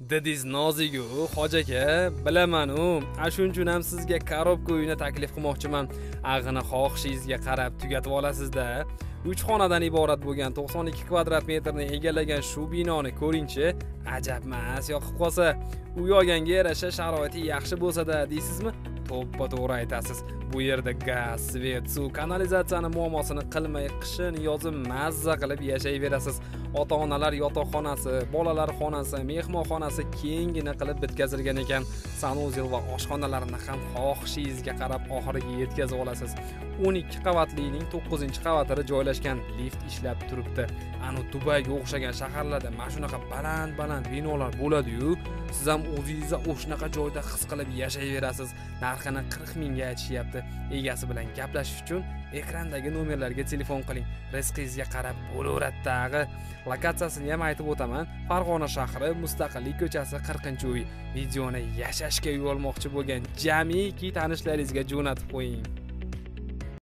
Dediz nozigu, hoji aka, bilaman-u. Shunchun ham sizga korobka uyini taklif qilmoqchiman. Ag'ini xohishingizga qarab tugatib olasiz-da. 3 xonadan iborat bo'lgan 92 kvadrat metrni egallagan shu binoni ko'ring-chi. Ajabmas, yoqib qolsa, uy olganga yarasha sharoiti yaxshi bo'lsa-da, deysizmi? To'ppa-to'g'ri aytasiz. Bu yerda gaz, svet, suv, kanalizatsiyani muammosini qilmay qishin yozim mazza qilib yashayverasiz. Ota-onalar yotoqxonasi, bolalar xonasi, mehmonxonasi kengina qilib bitkazilgan ekan. Sanuzel va oshxonalarini ham xohishingizga qarab oxiriga yetkazib olasiz. 12 qavatlining 9-qavatida joylashgan lift ishlab turibdi. Ani Dubayga o'xshagan shaharlarda mana shunaqa baland binolar bo'ladi-yu. Siz ham o'zingizni o'shnaqa joyda his qilib yashayverasiz. Narxini 40 mingga aytishyapti. Egasi bilan gaplashish uchun ekrandagi nomerlarga telefon qiling. Rizqingizga qarab bo'laveradi-tag'i. Lokatsiyasini ham aytib o'taman. Farg'ona shahri, Mustaqillik ko'chasi 40-uy. Videoni yashashga uy olmoqchi bo'lgan jamiki tanishlaringizga jo'natib qo'ying.